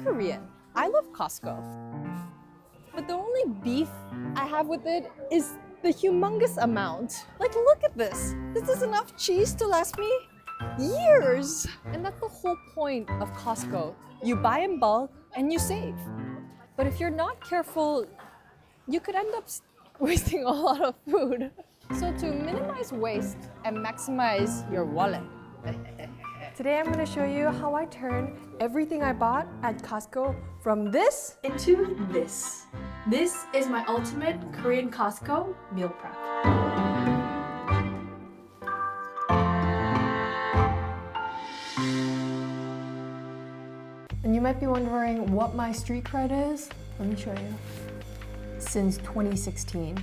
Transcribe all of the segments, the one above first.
Korean. I love Costco. But the only beef I have with it is the humongous amount. Like, look at this. This is enough cheese to last me years. And that's the whole point of Costco. You buy in bulk and you save. But if you're not careful, you could end up wasting a lot of food. So to minimize waste and maximize your wallet, today I'm going to show you how I turn everything I bought at Costco from this into this. This is my ultimate Korean Costco meal prep. And you might be wondering what my street cred is. Let me show you. Since 2016.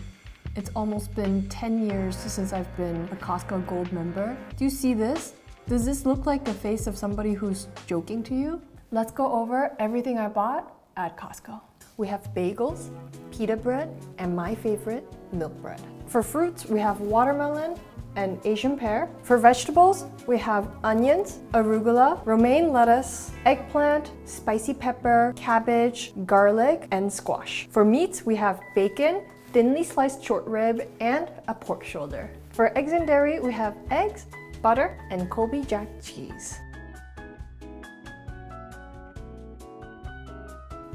It's almost been 10 years since I've been a Costco Gold member. Do you see this? Does this look like the face of somebody who's joking to you? Let's go over everything I bought at Costco. We have bagels, pita bread, and my favorite, milk bread. For fruits, we have watermelon and Asian pear. For vegetables, we have onions, arugula, romaine lettuce, eggplant, spicy pepper, cabbage, garlic, and squash. For meats, we have bacon, thinly sliced short rib, and a pork shoulder. For eggs and dairy, we have eggs, butter, and Colby Jack cheese.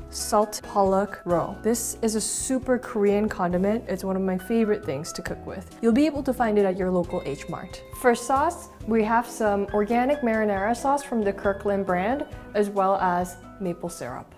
Salt Pollock Roe. This is a super Korean condiment. It's one of my favorite things to cook with. You'll be able to find it at your local H Mart. For sauce, we have some organic marinara sauce from the Kirkland brand, as well as maple syrup.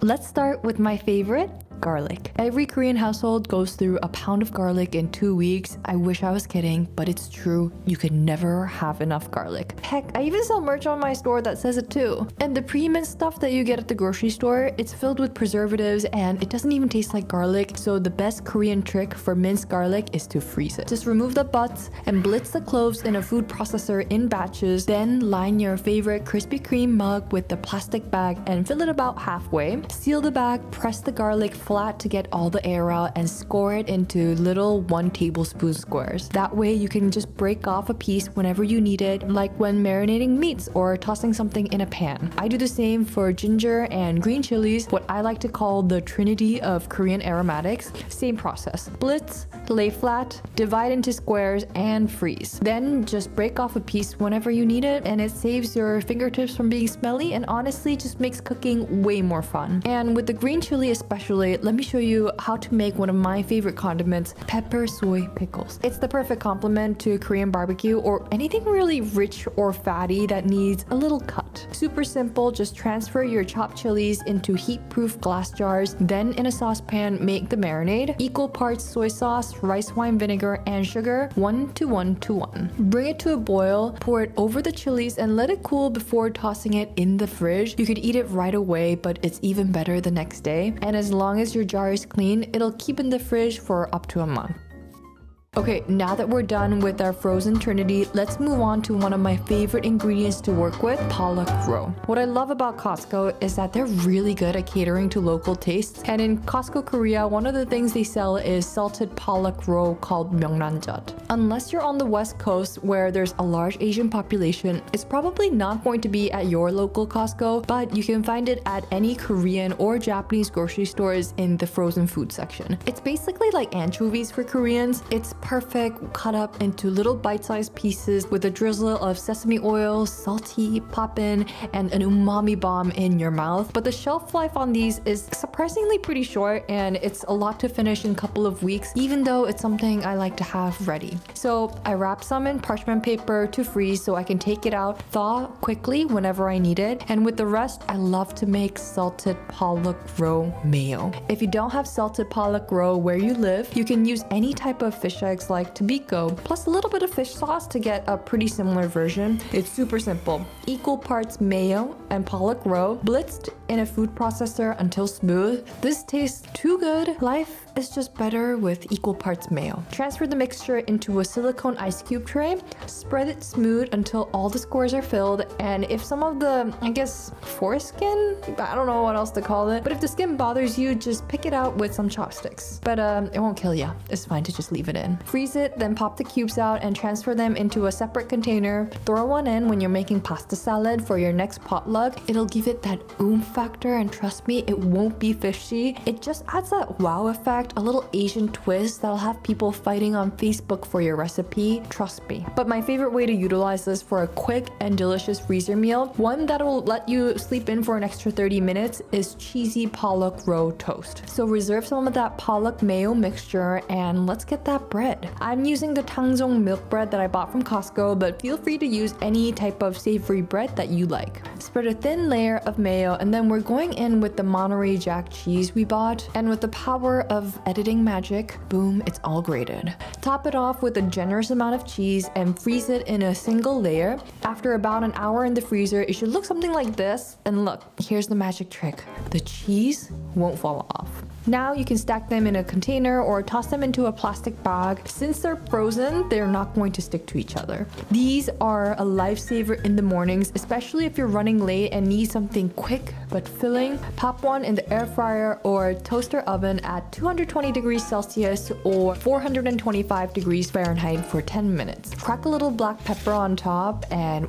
Let's start with my favorite, garlic. Every Korean household goes through a pound of garlic in 2 weeks. I wish I was kidding, but it's true. You can never have enough garlic. Heck, I even sell merch on my store that says it too. And the pre-minced stuff that you get at the grocery store, it's filled with preservatives and it doesn't even taste like garlic. So the best Korean trick for minced garlic is to freeze it. Just remove the butts and blitz the cloves in a food processor in batches. Then line your favorite Krispy Kreme mug with the plastic bag and fill it about halfway. Seal the bag, press the garlic flat to get all the air out, and score it into little 1 tablespoon squares. That way you can just break off a piece whenever you need it, like when marinating meats or tossing something in a pan. I do the same for ginger and green chilies, what I like to call the trinity of Korean aromatics. Same process. Blitz, lay flat, divide into squares, and freeze. Then just break off a piece whenever you need it, and it saves your fingertips from being smelly and honestly just makes cooking way more fun. And with the green chili especially, let me show you how to make one of my favorite condiments, pepper soy pickles. It's the perfect complement to Korean barbecue or anything really rich or fatty that needs a little cut. Super simple, just transfer your chopped chilies into heat-proof glass jars, then in a saucepan make the marinade. Equal parts soy sauce, rice wine vinegar, and sugar, 1 to 1 to 1. Bring it to a boil, pour it over the chilies, and let it cool before tossing it in the fridge. You could eat it right away, but it's even better the next day. And as long as your jar is clean, it'll keep in the fridge for up to a month. Okay, now that we're done with our frozen trinity, let's move on to one of my favorite ingredients to work with, Pollock Roe. What I love about Costco is that they're really good at catering to local tastes. And in Costco Korea, one of the things they sell is salted Pollock Roe called 명란젓. Unless you're on the West Coast where there's a large Asian population, it's probably not going to be at your local Costco, but you can find it at any Korean or Japanese grocery stores in the frozen food section. It's basically like anchovies for Koreans. It's perfect, cut up into little bite-sized pieces with a drizzle of sesame oil, salty, poppin', and an umami bomb in your mouth. But the shelf life on these is surprisingly pretty short, and it's a lot to finish in a couple of weeks, even though it's something I like to have ready. So I wrap some in parchment paper to freeze so I can take it out, thaw quickly whenever I need it. And with the rest, I love to make salted Pollock Roe Mayo. If you don't have salted Pollock Roe where you live, you can use any type of fish eggs like Tobiko, plus a little bit of fish sauce to get a pretty similar version. It's super simple. Equal parts mayo and Pollock Roe, blitzed in a food processor until smooth. This tastes too good. Life is just better with equal parts mayo. Transfer the mixture into a silicone ice cube tray, spread it smooth until all the squares are filled, and if some of the, I guess, foreskin? I don't know what else to call it, but if the skin bothers you, just pick it out with some chopsticks. But it won't kill you. It's fine to just leave it in. Freeze it, then pop the cubes out and transfer them into a separate container. Throw one in when you're making pasta salad for your next potluck. It'll give it that oomph factor, and trust me, it won't be fishy. It just adds that wow effect, a little Asian twist that'll have people fighting on Facebook for your recipe, trust me. But my favorite way to utilize this for a quick and delicious freezer meal, one that will let you sleep in for an extra 30 minutes, is cheesy Pollock Roe Toast. So reserve some of that Pollock Mayo mixture and let's get that bread. I'm using the Tangzong milk bread that I bought from Costco, but feel free to use any type of savory bread that you like. Spread a thin layer of mayo, and then we're going in with the Monterey Jack cheese we bought, and with the power of editing magic, boom, it's all grated. Top it off with a generous amount of cheese and freeze it in a single layer. After about an hour in the freezer, it should look something like this, and look, here's the magic trick. The cheese won't fall off. Now you can stack them in a container or toss them into a plastic bag. Since they're frozen, they're not going to stick to each other. These are a lifesaver in the mornings, especially if you're running late and need something quick but filling. Pop one in the air fryer or toaster oven at 220 degrees Celsius or 425 degrees Fahrenheit for 10 minutes. Crack a little black pepper on top, and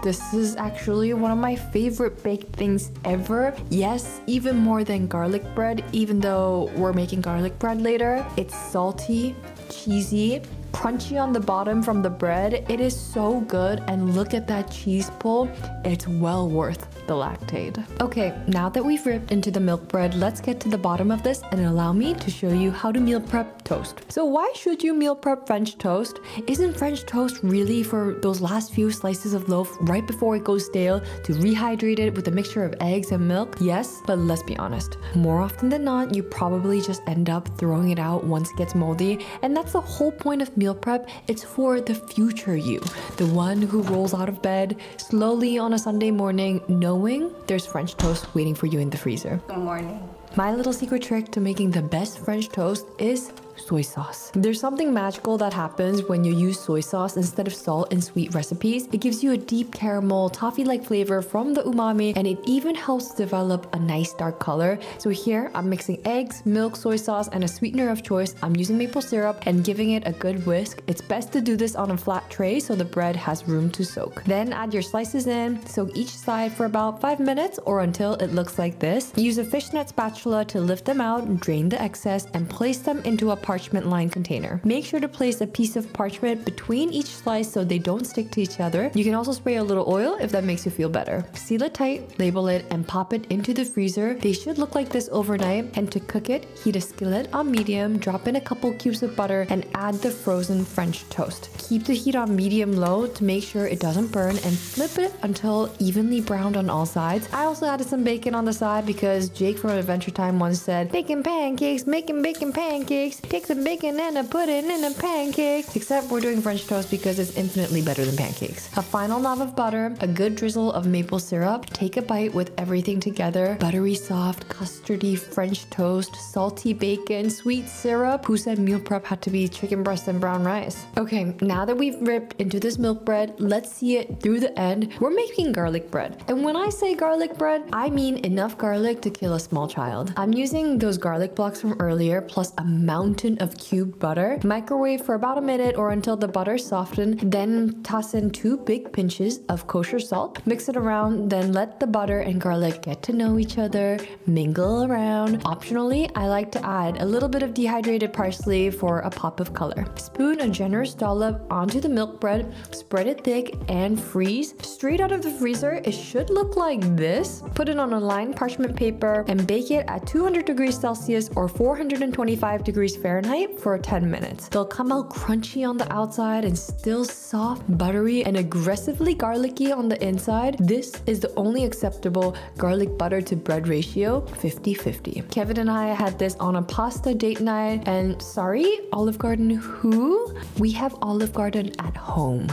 this is actually one of my favorite baked things ever. Yes, even more than garlic bread, even though we're making garlic bread later. It's salty, cheesy, crunchy on the bottom from the bread. It is so good, and look at that cheese pull. It's well worth the lactate. Okay, now that we've ripped into the milk bread, let's get to the bottom of this and allow me to show you how to meal prep toast. So why should you meal prep French toast? Isn't French toast really for those last few slices of loaf right before it goes stale to rehydrate it with a mixture of eggs and milk? Yes, but let's be honest. More often than not, you probably just end up throwing it out once it gets moldy, and that's the whole point of meal prep. It's for the future you, the one who rolls out of bed slowly on a Sunday morning knowing there's French toast waiting for you in the freezer. Good morning. My little secret trick to making the best French toast is soy sauce. There's something magical that happens when you use soy sauce instead of salt in sweet recipes. It gives you a deep caramel, toffee-like flavor from the umami, and it even helps develop a nice dark color. So here, I'm mixing eggs, milk, soy sauce, and a sweetener of choice. I'm using maple syrup and giving it a good whisk. It's best to do this on a flat tray so the bread has room to soak. Then add your slices in, soak each side for about 5 minutes or until it looks like this. Use a fishnet spatula to lift them out, drain the excess, and place them into a parchment lined container. Make sure to place a piece of parchment between each slice so they don't stick to each other. You can also spray a little oil if that makes you feel better. Seal it tight, label it, and pop it into the freezer. They should look like this overnight, and to cook it, heat a skillet on medium, drop in a couple cubes of butter, and add the frozen French toast. Keep the heat on medium-low to make sure it doesn't burn, and flip it until evenly browned on all sides. I also added some bacon on the side because Jake from Adventure Time once said, "Bacon pancakes, making bacon pancakes. Take some bacon and put it in a pancake." Except we're doing French toast because it's infinitely better than pancakes. A final knob of butter, a good drizzle of maple syrup. Take a bite with everything together. Buttery soft, custardy French toast, salty bacon, sweet syrup. Who said meal prep had to be chicken breast and brown rice? Okay, now that we've ripped into this milk bread, let's see it through the end. We're making garlic bread. And when I say garlic bread, I mean enough garlic to kill a small child. I'm using those garlic blocks from earlier, plus a mountain of cubed butter. Microwave for about a minute or until the butter softens. Then toss in 2 big pinches of kosher salt. Mix it around, then let the butter and garlic get to know each other, mingle around. Optionally, I like to add a little bit of dehydrated parsley for a pop of color. Spoon a generous dollop onto the milk bread, spread it thick, and freeze. Straight out of the freezer, it should look like this. Put it on a lined parchment paper and bake it at 200 degrees Celsius or 425 degrees Fahrenheit for 10 minutes. They'll come out crunchy on the outside and still soft, buttery, and aggressively garlicky on the inside. This is the only acceptable garlic butter to bread ratio, 50-50. Kevin and I had this on a pasta date night, and sorry, Olive Garden who? We have Olive Garden at home.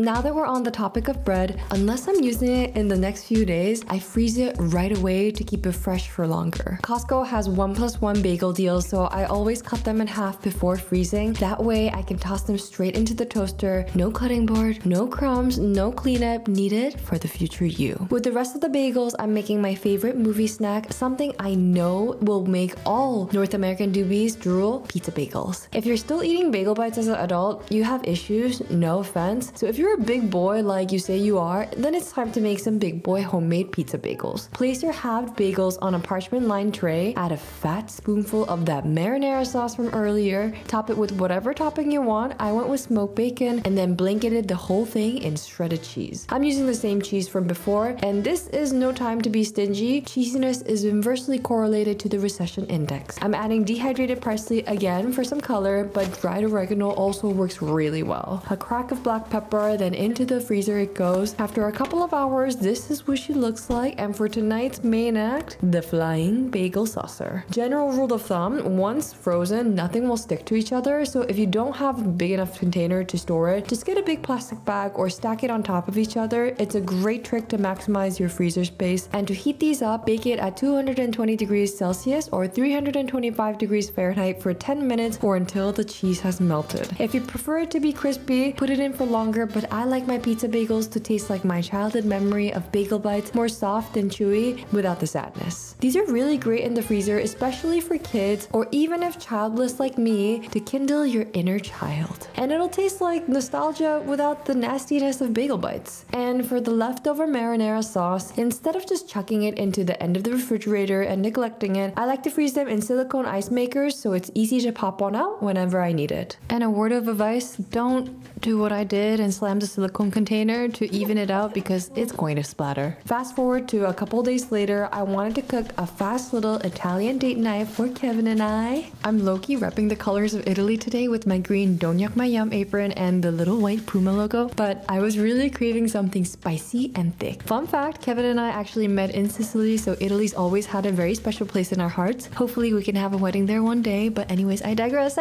Now that we're on the topic of bread, unless I'm using it in the next few days, I freeze it right away to keep it fresh for longer. Costco has 1+1 bagel deals, so I always cut them in half before freezing. That way I can toss them straight into the toaster. No cutting board, no crumbs, no cleanup needed for the future you. With the rest of the bagels, I'm making my favorite movie snack, something I know will make all North American doobies drool: pizza bagels. If you're still eating bagel bites as an adult, you have issues, no offense. So if you're a big boy like you say you are, then it's time to make some big boy homemade pizza bagels. Place your halved bagels on a parchment lined tray, add a fat spoonful of that marinara sauce from earlier, top it with whatever topping you want. I went with smoked bacon and then blanketed the whole thing in shredded cheese. I'm using the same cheese from before, and this is no time to be stingy. Cheesiness is inversely correlated to the recession index. I'm adding dehydrated parsley again for some color, but dried oregano also works really well. A crack of black pepper, then into the freezer it goes. After a couple of hours, this is what she looks like. And for tonight's main act, the flying bagel saucer. General rule of thumb, once frozen, nothing will stick to each other. So if you don't have a big enough container to store it, just get a big plastic bag or stack it on top of each other. It's a great trick to maximize your freezer space. And to heat these up, bake it at 220 degrees Celsius or 325 degrees Fahrenheit for 10 minutes or until the cheese has melted. If you prefer it to be crispy, put it in for longer, but I like my pizza bagels to taste like my childhood memory of bagel bites, more soft and chewy without the sadness. These are really great in the freezer, especially for kids or even if childless like me, to kindle your inner child. And it'll taste like nostalgia without the nastiness of bagel bites. And for the leftover marinara sauce, instead of just chucking it into the end of the refrigerator and neglecting it, I like to freeze them in silicone ice makers so it's easy to pop one out whenever I need it. And a word of advice, don't do what I did and slam the silicone container to even it out because it's going to splatter. Fast forward to a couple days later, I wanted to cook a fast little Italian date night for Kevin and I. I'm low-key repping the colors of Italy today with my green Don't Yuck My Yum apron and the little white Puma logo, but I was really craving something spicy and thick. Fun fact, Kevin and I actually met in Sicily, so Italy's always had a very special place in our hearts. Hopefully we can have a wedding there one day, but anyways, I digress.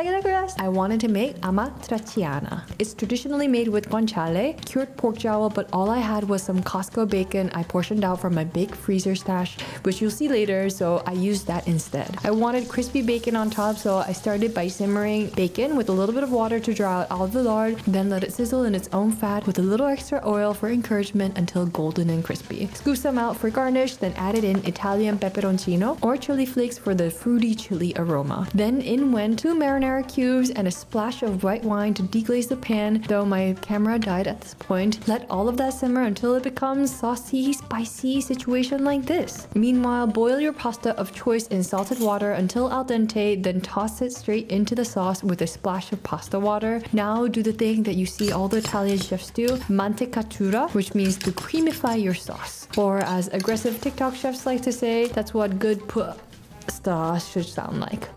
I wanted to make Amatriciana. It's traditionally made with guanciale, cured pork jowl, but all I had was some Costco bacon I portioned out from my big freezer stash, which you'll see later, so I used that instead. I wanted crispy bacon on top, so I started by simmering bacon with a little bit of water to draw out all of the lard, then let it sizzle in its own fat with a little extra oil for encouragement until golden and crispy. Scoop some out for garnish, then added in Italian pepperoncino or chili flakes for the fruity chili aroma. Then in went 2 marinara cubes and a splash of white wine to deglaze the pan, though my camera died at this point. Let all of that simmer until it becomes saucy, spicy situation like this. Meanwhile, boil your pasta of choice in salted water until al dente, then toss it straight into the sauce with a splash of pasta water. Now do the thing that you see all the Italian chefs do, mantecatura, which means to creamify your sauce. Or as aggressive TikTok chefs like to say, that's what good pasta should sound like.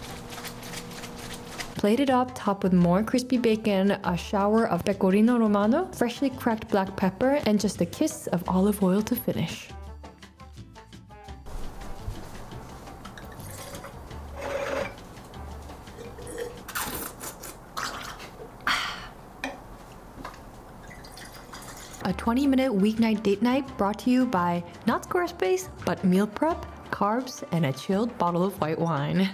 Plate it up, top with more crispy bacon, a shower of Pecorino Romano, freshly cracked black pepper, and just a kiss of olive oil to finish. A 20-minute weeknight date night brought to you by not Squarespace, but meal prep, carbs, and a chilled bottle of white wine.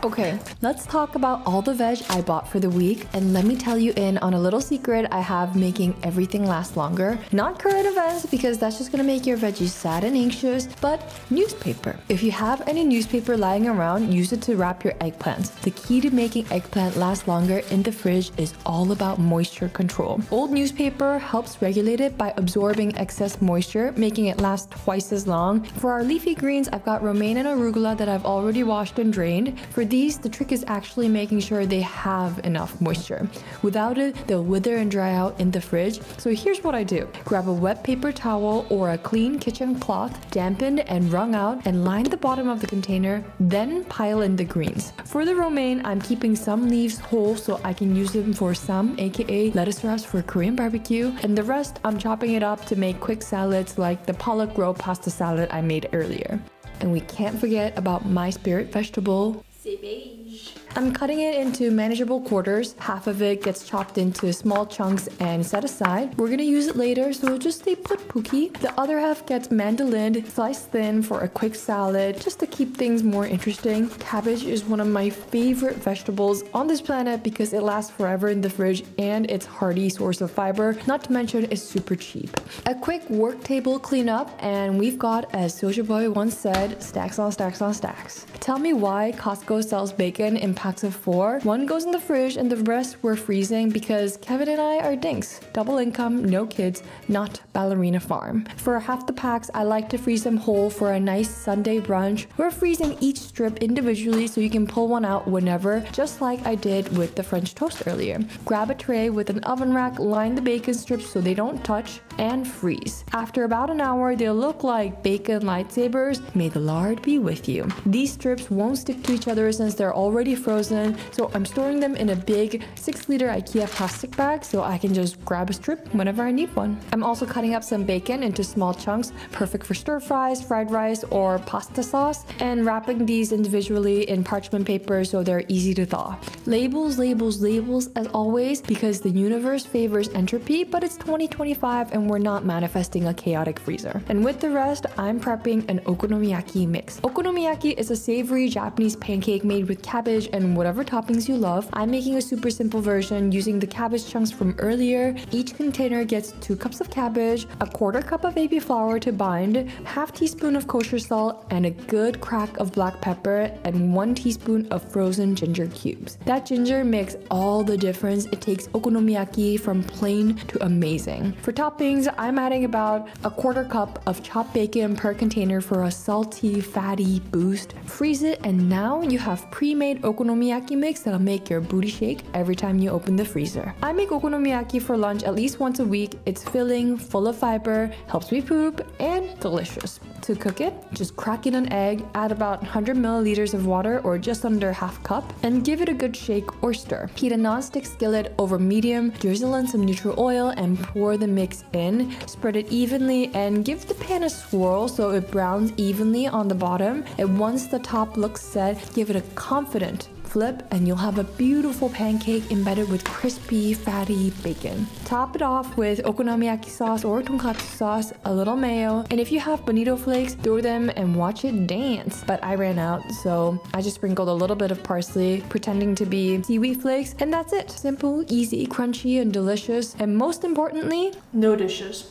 Okay, let's talk about all the veg I bought for the week, and let me tell you in on a little secret I have making everything last longer. Not current events, because that's just gonna make your veggies sad and anxious, but newspaper. If you have any newspaper lying around, use it to wrap your eggplants. The key to making eggplant last longer in the fridge is all about moisture control. Old newspaper helps regulate it by absorbing excess moisture, making it last twice as long. For our leafy greens, I've got romaine and arugula that I've already washed and drained. For these, the trick is actually making sure they have enough moisture. Without it, they'll wither and dry out in the fridge. So here's what I do. Grab a wet paper towel or a clean kitchen cloth, dampened and wrung out, and line the bottom of the container, then pile in the greens. For the romaine, I'm keeping some leaves whole so I can use them for some, aka lettuce wraps for Korean barbecue, and the rest I'm chopping it up to make quick salads like the Pollock Roe pasta salad I made earlier. And we can't forget about my spirit vegetable, beige. I'm cutting it into manageable quarters. Half of it gets chopped into small chunks and set aside. We're gonna use it later, so just stay put, Pookie. The other half gets mandolined, sliced thin for a quick salad, just to keep things more interesting. Cabbage is one of my favorite vegetables on this planet because it lasts forever in the fridge and it's hearty source of fiber, not to mention it's super cheap. A quick work table cleanup, and we've got, as Soja Boy once said, stacks on stacks on stacks. Tell me why Costco sells bacon in packs of 4. One goes in the fridge and the rest we're freezing because Kevin and I are dinks. Double income, no kids, not ballerina farm. For half the packs, I like to freeze them whole for a nice Sunday brunch. We're freezing each strip individually so you can pull one out whenever, just like I did with the French toast earlier. Grab a tray with an oven rack, line the bacon strips so they don't touch, and freeze. After about an hour, they'll look like bacon lightsabers. May the Lord be with you. These strips won't stick to each other since they're already frozen, so I'm storing them in a big 6-liter IKEA plastic bag so I can just grab a strip whenever I need one. I'm also cutting up some bacon into small chunks, perfect for stir fries, fried rice, or pasta sauce, and wrapping these individually in parchment paper so they're easy to thaw. Labels, labels, labels as always, because the universe favors entropy, but it's 2025 and we're not manifesting a chaotic freezer. And with the rest, I'm prepping an okonomiyaki mix. Okonomiyaki is a savory Japanese pancake made with cabbage and whatever toppings you love. I'm making a super simple version using the cabbage chunks from earlier. Each container gets 2 cups of cabbage, a 1/4 cup of baby flour to bind, half teaspoon of kosher salt, and a good crack of black pepper, and 1 teaspoon of frozen ginger cubes. That ginger makes all the difference. It takes okonomiyaki from plain to amazing. For toppings, I'm adding about a 1/4 cup of chopped bacon per container for a salty, fatty boost. Freeze it, and now you have pre-made okonomiyaki mix that'll make your booty shake every time you open the freezer. I make okonomiyaki for lunch at least once a week. It's filling, full of fiber, helps me poop, and delicious. To cook it, just crack in an egg, add about 100 milliliters of water or just under half cup, and give it a good shake or stir. Heat a non-stick skillet over medium, drizzle in some neutral oil, and pour the mix in. Spread it evenly and give the pan a swirl so it browns evenly on the bottom. And once the top looks set, give it a confident flip and you'll have a beautiful pancake embedded with crispy, fatty bacon. Top it off with okonomiyaki sauce or tonkatsu sauce, a little mayo, and if you have bonito flakes, throw them and watch it dance. But I ran out, so I just sprinkled a little bit of parsley, pretending to be seaweed flakes, and that's it. Simple, easy, crunchy, and delicious, and most importantly, no dishes.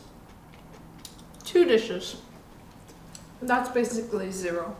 2 dishes. That's basically 0.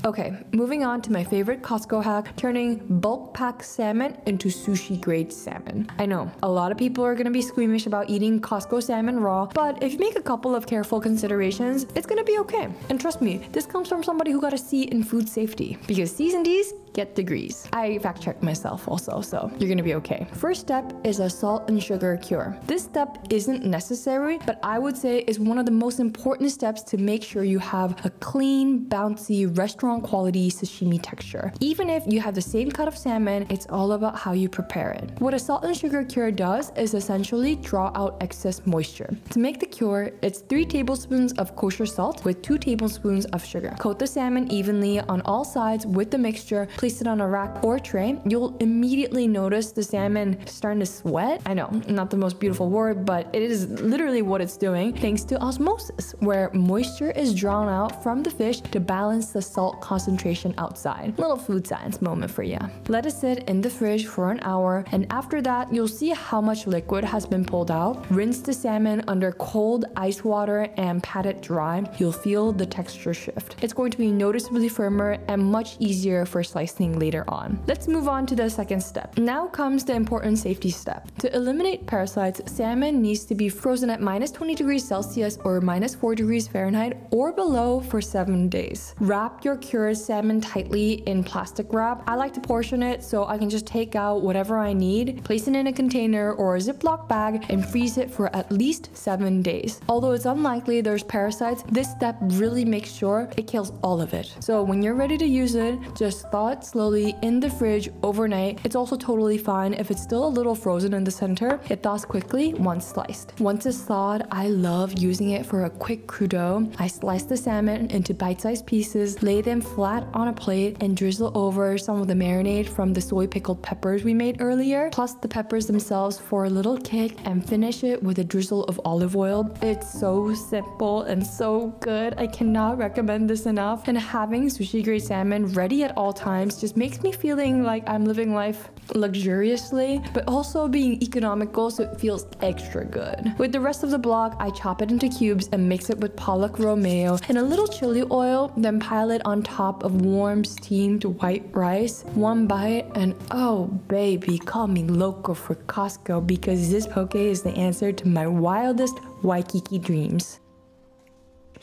Okay, moving on to my favorite Costco hack, turning bulk pack salmon into sushi grade salmon. I know, a lot of people are gonna be squeamish about eating Costco salmon raw, but if you make a couple of careful considerations, it's gonna be okay. And trust me, this comes from somebody who got a C in food safety, because C's and D's get degrees. I fact checked myself also, so you're gonna be okay. First step is a salt and sugar cure. This step isn't necessary, but I would say is one of the most important steps to make sure you have a clean, bouncy, restaurant quality sashimi texture. Even if you have the same cut of salmon, it's all about how you prepare it. What a salt and sugar cure does is essentially draw out excess moisture. To make the cure, it's 3 tablespoons of kosher salt with 2 tablespoons of sugar. Coat the salmon evenly on all sides with the mixture, place it on a rack or tray. You'll immediately notice the salmon starting to sweat. I know, not the most beautiful word, but it is literally what it's doing thanks to osmosis, where moisture is drawn out from the fish to balance the salt concentration outside. Little food science moment for you. Let it sit in the fridge for an hour, and after that, you'll see how much liquid has been pulled out. Rinse the salmon under cold ice water and pat it dry. You'll feel the texture shift. It's going to be noticeably firmer and much easier for slicing later on. Let's move on to the second step. Now comes the important safety step. To eliminate parasites, salmon needs to be frozen at -20 degrees Celsius or -4 degrees Fahrenheit or below for 7 days. Wrap your cured salmon tightly in plastic wrap. I like to portion it so I can just take out whatever I need, place it in a container or a Ziploc bag, and freeze it for at least 7 days. Although it's unlikely there's parasites, this step really makes sure it kills all of it. So when you're ready to use it, just thaw it set slowly in the fridge overnight. It's also totally fine if it's still a little frozen in the center. It thaws quickly once sliced. Once it's thawed, I love using it for a quick crudo. I slice the salmon into bite-sized pieces, lay them flat on a plate, and drizzle over some of the marinade from the soy pickled peppers we made earlier, plus the peppers themselves for a little kick, and finish it with a drizzle of olive oil. It's so simple and so good. I cannot recommend this enough. And having sushi grade salmon ready at all times just makes me feeling like I'm living life luxuriously, but also being economical, so it feels extra good. With the rest of the block, I chop it into cubes and mix it with Pollock Roe Mayo and a little chili oil, then pile it on top of warm steamed white rice. One bite and oh baby, call me loco for Costco, because this poke is the answer to my wildest Waikiki dreams.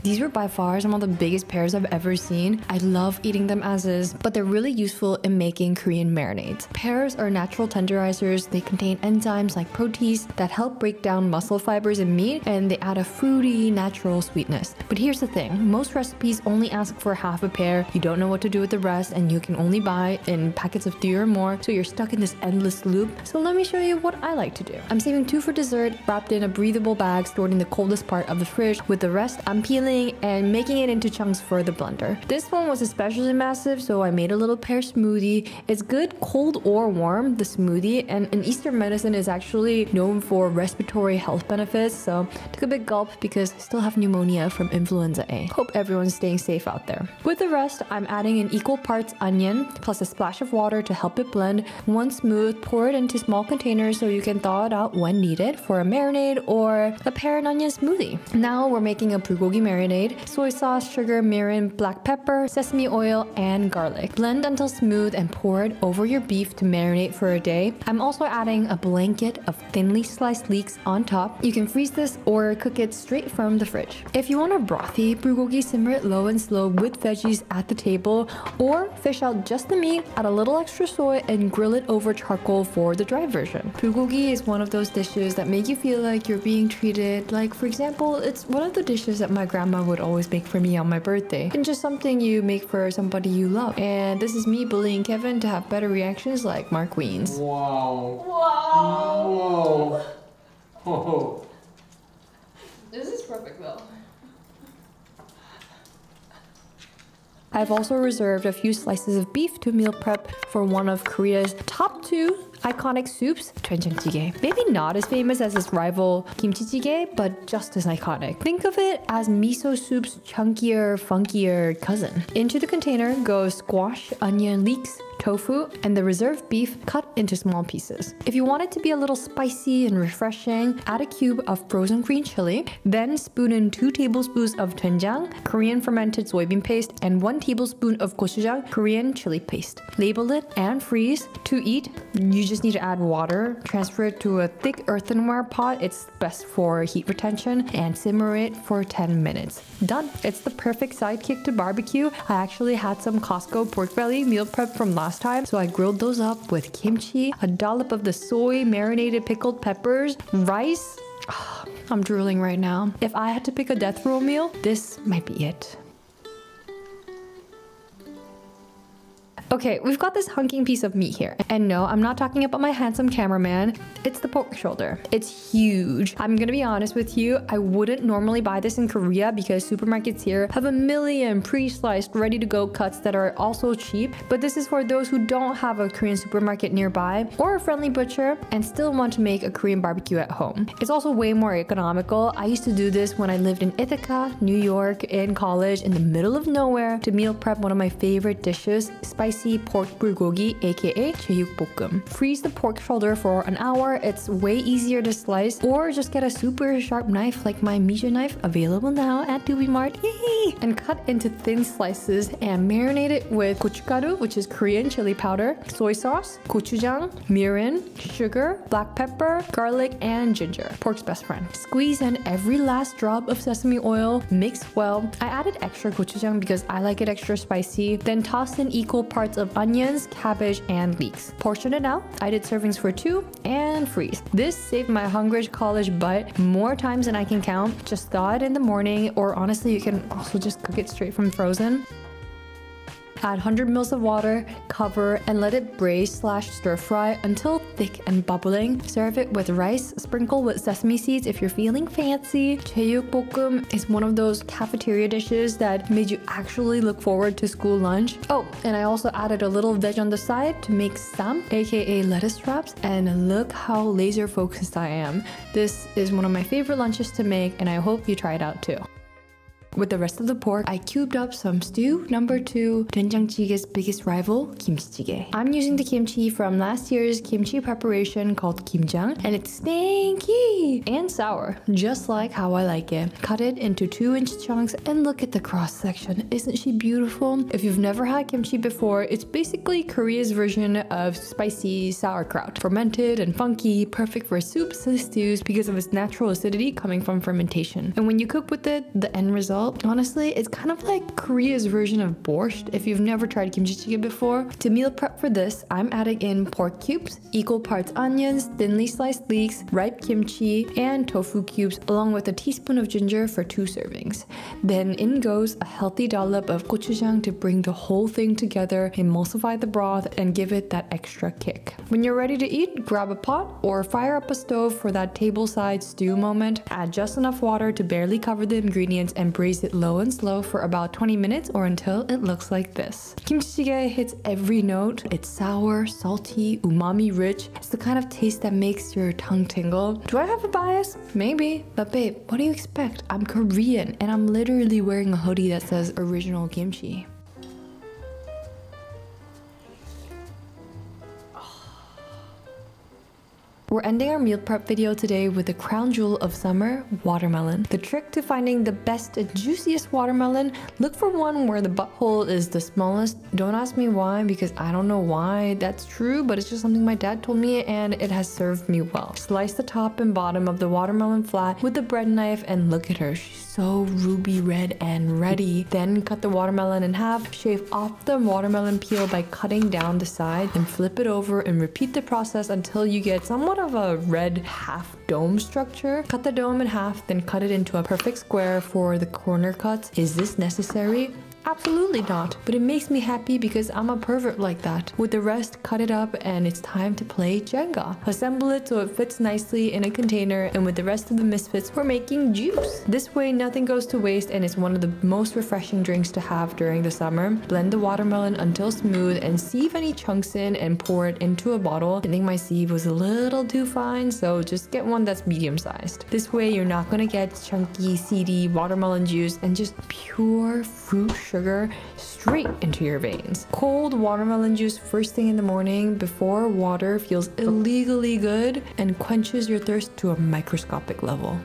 These were by far some of the biggest pears I've ever seen. I love eating them as is, but they're really useful in making Korean marinades. Pears are natural tenderizers. They contain enzymes like protease that help break down muscle fibers in meat, and they add a fruity, natural sweetness. But here's the thing, most recipes only ask for half a pear. You don't know what to do with the rest, and you can only buy in packets of 3 or more, so you're stuck in this endless loop. So let me show you what I like to do. I'm saving 2 for dessert, wrapped in a breathable bag stored in the coldest part of the fridge. With the rest, I'm peeling and making it into chunks for the blender. This one was especially massive, so I made a little pear smoothie. It's good cold or warm, the smoothie, and in Eastern medicine is actually known for respiratory health benefits, so took a big gulp because I still have pneumonia from influenza A. Hope everyone's staying safe out there. With the rest, I'm adding in equal parts onion plus a splash of water to help it blend. Once smooth, pour it into small containers so you can thaw it out when needed for a marinade or a pear and onion smoothie. Now we're making a bulgogi marinade. Soy sauce, sugar, mirin, black pepper, sesame oil, and garlic. Blend until smooth and pour it over your beef to marinate for a day. I'm also adding a blanket of thinly sliced leeks on top. You can freeze this or cook it straight from the fridge. If you want a brothy bulgogi, simmer it low and slow with veggies at the table, or fish out just the meat, add a little extra soy, and grill it over charcoal for the dry version. Bulgogi is one of those dishes that make you feel like you're being treated. Like, for example, it's one of the dishes that my grandma would always make for me on my birthday, and just something you make for somebody you love. And this is me bullying Kevin to have better reactions like Mark Wiens. Wow. Wow. Whoa. Oh. This is perfect though. I've also reserved a few slices of beef to meal prep for one of Korea's top 2 iconic soups, dwenjangjiggae. Maybe not as famous as its rival kimchijiggae, but just as iconic. Think of it as miso soup's chunkier, funkier cousin. Into the container goes squash, onion, leeks, tofu, and the reserved beef cut into small pieces. If you want it to be a little spicy and refreshing, add a cube of frozen green chili, then spoon in 2 tablespoons of doenjang, Korean fermented soybean paste, and 1 tablespoon of gochujang, Korean chili paste. Label it and freeze. To eat, you just need to add water, transfer it to a thick earthenware pot, it's best for heat retention, and simmer it for 10 minutes. Done! It's the perfect sidekick to barbecue. I actually had some Costco pork belly meal prep from last time, so I grilled those up with kimchi, a dollop of the soy marinated pickled peppers, rice. Oh, I'm drooling right now. If I had to pick a death row meal, this might be it. Okay, we've got this hunking piece of meat here. And no, I'm not talking about my handsome cameraman. It's the pork shoulder. It's huge. I'm gonna be honest with you, I wouldn't normally buy this in Korea because supermarkets here have a million pre-sliced, ready-to-go cuts that are also cheap. But this is for those who don't have a Korean supermarket nearby or a friendly butcher and still want to make a Korean barbecue at home. It's also way more economical. I used to do this when I lived in Ithaca, New York, in college, in the middle of nowhere, to meal prep one of my favorite dishes, spicy pork bulgogi, aka jeyuk bokkeum. Freeze the pork shoulder for an hour. It's way easier to slice, or just get a super sharp knife like my Misha knife, available now at Doobydobap. Yay! And cut into thin slices and marinate it with gochugaru, which is Korean chili powder, soy sauce, gochujang, mirin, sugar, black pepper, garlic, and ginger, pork's best friend. Squeeze in every last drop of sesame oil, mix well. I added extra gochujang because I like it extra spicy, then toss in equal parts of onions, cabbage, and leeks. Portion it out. I did servings for 2 and freeze. This saved my Hungarish college butt more times than I can count. Just thaw it in the morning, or honestly, you can also just cook it straight from frozen. Add 100 ml of water, cover, and let it braise/stir-fry until thick and bubbling. Serve it with rice, sprinkle with sesame seeds if you're feeling fancy. Jeyuk bokkeum is one of those cafeteria dishes that made you actually look forward to school lunch. Oh, and I also added a little veg on the side to make sam, aka lettuce wraps, and look how laser focused I am. This is one of my favorite lunches to make, and I hope you try it out too. With the rest of the pork, I cubed up some stew number 2, dwenjangjiggae's biggest rival, kimchijiggae. I'm using the kimchi from last year's kimchi preparation called kimjang, and it's stinky and sour, just like how I like it. Cut it into 2-inch chunks and look at the cross section. Isn't she beautiful? If you've never had kimchi before, it's basically Korea's version of spicy sauerkraut. Fermented and funky, perfect for soups and stews because of its natural acidity coming from fermentation. And when you cook with it, the end result, honestly, it's kind of like Korea's version of borscht if you've never tried kimchi jjigae before. To meal prep for this, I'm adding in pork cubes, equal parts onions, thinly sliced leeks, ripe kimchi, and tofu cubes, along with a teaspoon of ginger for 2 servings. Then in goes a healthy dollop of gochujang to bring the whole thing together, emulsify the broth, and give it that extra kick. When you're ready to eat, grab a pot or fire up a stove for that table-side stew moment. Add just enough water to barely cover the ingredients and braise it low and slow for about 20 minutes or until it looks like this. Kimchi jjigae hits every note. It's sour, salty, umami rich. It's the kind of taste that makes your tongue tingle. Do I have a bias? Maybe. But babe, what do you expect? I'm Korean and I'm literally wearing a hoodie that says original kimchi. We're ending our meal prep video today with the crown jewel of summer, watermelon. The trick to finding the best and juiciest watermelon, look for one where the butthole is the smallest. Don't ask me why, because I don't know why that's true, but it's just something my dad told me and it has served me well. Slice the top and bottom of the watermelon flat with the bread knife and look at her. She's so ruby red and ready. Then cut the watermelon in half, shave off the watermelon peel by cutting down the side, and flip it over and repeat the process until you get somewhat of a red half dome structure. Cut the dome in half, then cut it into a perfect square for the corner cuts. Is this necessary? Absolutely not, but it makes me happy because I'm a pervert like that. With the rest, cut it up and it's time to play Jenga. Assemble it so it fits nicely in a container, and with the rest of the misfits, we're making juice. This way nothing goes to waste and it's one of the most refreshing drinks to have during the summer. Blend the watermelon until smooth and sieve any chunks in and pour it into a bottle. I think my sieve was a little too fine, so just get one that's medium sized. This way you're not gonna get chunky, seedy watermelon juice and just pure fruit sugar straight into your veins. Cold watermelon juice first thing in the morning before water feels illegally good and quenches your thirst to a microscopic level.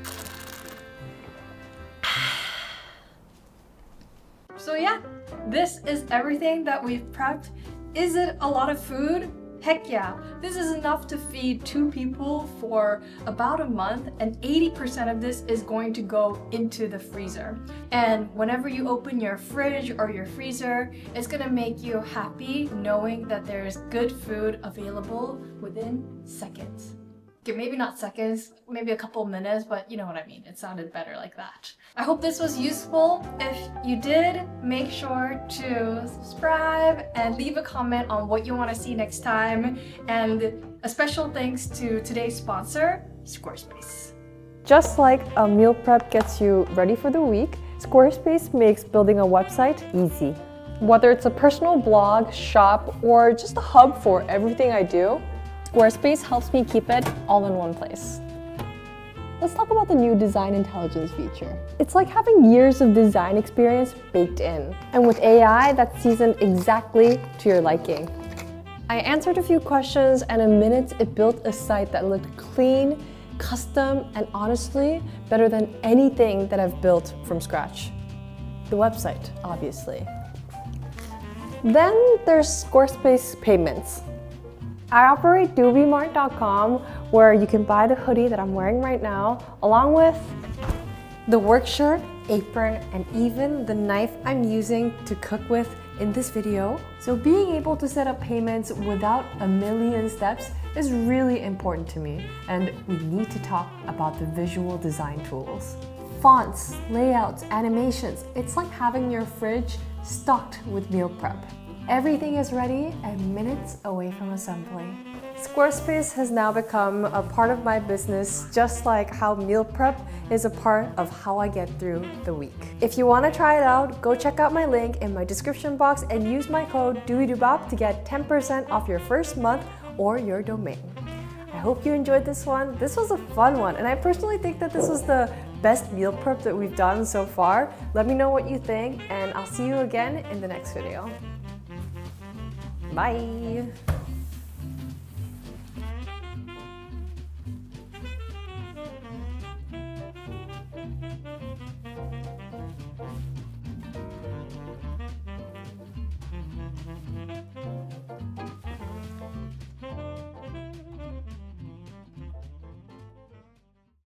So yeah, this is everything that we've prepped. Is it a lot of food? Heck yeah, this is enough to feed 2 people for about a month, and 80% of this is going to go into the freezer. And whenever you open your fridge or your freezer, it's gonna make you happy knowing that there's good food available within seconds. Okay, maybe not seconds, maybe a couple minutes, but you know what I mean. It sounded better like that. I hope this was useful. If you did, make sure to subscribe and leave a comment on what you want to see next time. And a special thanks to today's sponsor, Squarespace. Just like a meal prep gets you ready for the week, Squarespace makes building a website easy. Whether it's a personal blog, shop, or just a hub for everything I do, Squarespace helps me keep it all in one place. Let's talk about the new design intelligence feature. It's like having years of design experience baked in, and with AI that's seasoned exactly to your liking. I answered a few questions, and in minutes it built a site that looked clean, custom, and honestly better than anything that I've built from scratch. The website, obviously. Then there's Squarespace Payments. I operate Doobydobap.com, where you can buy the hoodie that I'm wearing right now, along with the work shirt, apron, and even the knife I'm using to cook with in this video. So being able to set up payments without a million steps is really important to me, and we need to talk about the visual design tools. Fonts, layouts, animations, it's like having your fridge stocked with meal prep. Everything is ready and minutes away from assembly. Squarespace has now become a part of my business, just like how meal prep is a part of how I get through the week. If you want to try it out, go check out my link in my description box and use my code Doobydobap to get 10% off your first month or your domain. I hope you enjoyed this one. This was a fun one, and I personally think that this was the best meal prep that we've done so far. Let me know what you think, and I'll see you again in the next video. Bye!